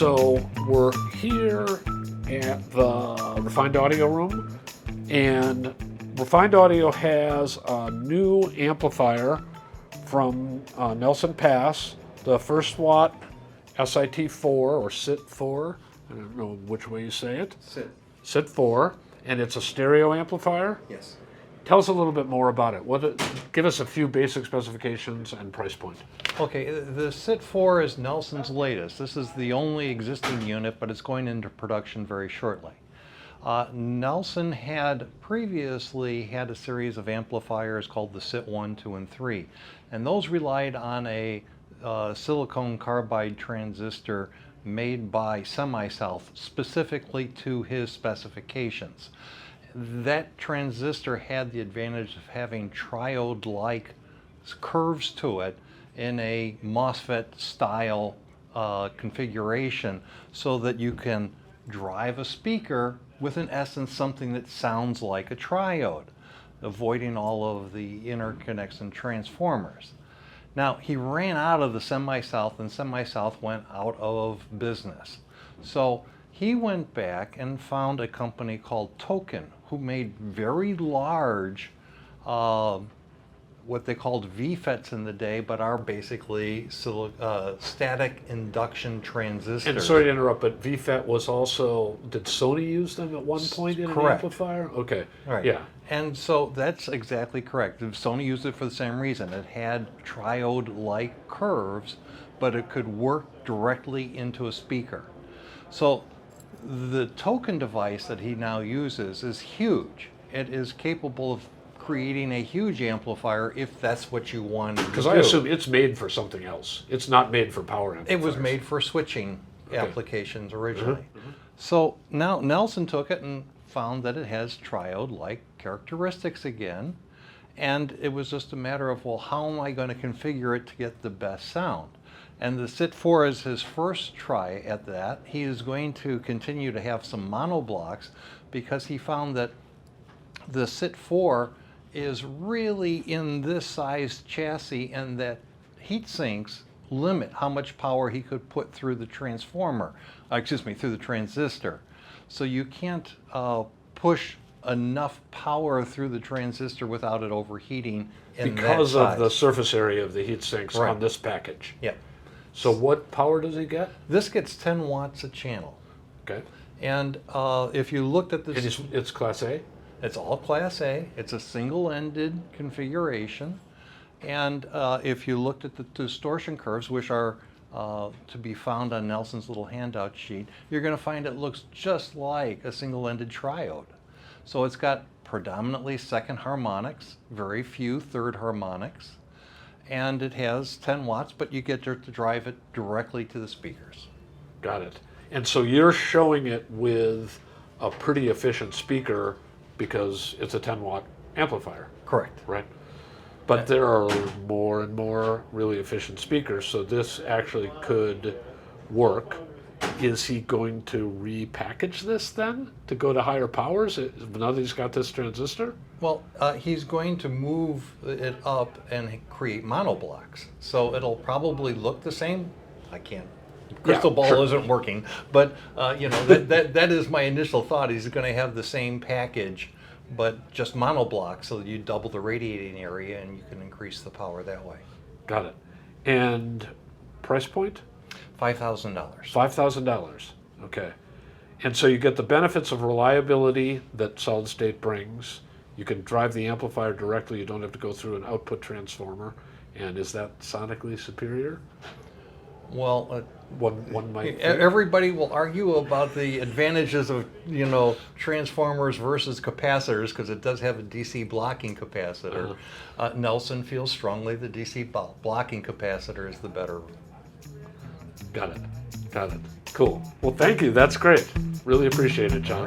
So we're here at the Refined Audio room, and Refined Audio has a new amplifier from Nelson Pass, the first watt SIT-4 or SIT-4. I don't know which way you say it. SIT-4, and it's a stereo amplifier. Yes. Tell us a little bit more about it. Give us a few basic specifications and price point. Okay, the SIT-4 is Nelson's latest. This is the only existing unit, but it's going into production very shortly. Nelson had previously had a series of amplifiers called the SIT-1, 2, and 3, and those relied on a silicon carbide transistor made by SemiSouth specifically to his specifications. That transistor had the advantage of having triode-like curves to it in a MOSFET style configuration, so that you can drive a speaker with, in essence, something that sounds like a triode, avoiding all of the interconnects and transformers. Now, he ran out of the SemiSouth, and SemiSouth went out of business. So he went back and found a company called Tokin, who made very large, what they called VFETs in the day, but are basically static induction transistors. And sorry to interrupt, but VFET was also, did Sony use them at one point in an amplifier? Okay, right. Yeah. And so that's exactly correct. Sony used it for the same reason. It had triode-like curves, but it could work directly into a speaker. So the Tokin device that he now uses is huge. It is capable of creating a huge amplifier if that's what you want to do. Because I assume it's made for something else. It's not made for power amplifiers. It was made for switching applications originally. So now Nelson took it and found that it has triode-like characteristics again, and it was just a matter of, well, how am I going to configure it to get the best sound? And the SIT-4 is his first try at that. He is going to continue to have some monoblocks because he found that the SIT-4 is really in this size chassis, and that heat sinks limit how much power he could put through the transformer, through the transistor. So you can't push enough power through the transistor without it overheating in because that size. of the surface area of the heat sinks on this package. Yeah. So what power does he get? This gets 10 watts a channel. Okay. And if you looked at this... And it's Class A? It's all Class A. It's a single-ended configuration. And if you looked at the distortion curves, which are to be found on Nelson's little handout sheet, you're going to find it looks just like a single-ended triode. So it's got predominantly second harmonics, very few third harmonics, and it has 10 watts, but you get to drive it directly to the speakers. Got it. And so you're showing it with a pretty efficient speaker because it's a 10-watt amplifier. Correct. Right? But there are more and more really efficient speakers, so this actually could work. Is he going to repackage this then to go to higher powers now that he's got this transistor? Well, he's going to move it up and create monoblocks. So it'll probably look the same. I can't. Crystal ball isn't working, but you know, that is my initial thought. He's going to have the same package, but just monoblocks, so that you double the radiating area and you can increase the power that way. Got it. And price point? $5,000. $5,000. Okay. And so you get the benefits of reliability that solid state brings. You can drive the amplifier directly. You don't have to go through an output transformer. And is that sonically superior? Well, one might think. Everybody will argue about the advantages of, you know, transformers versus capacitors, because it does have a DC blocking capacitor. Nelson feels strongly the DC blocking capacitor is the better. Got it. Got it. Cool. Well, thank you. That's great. Really appreciate it, John.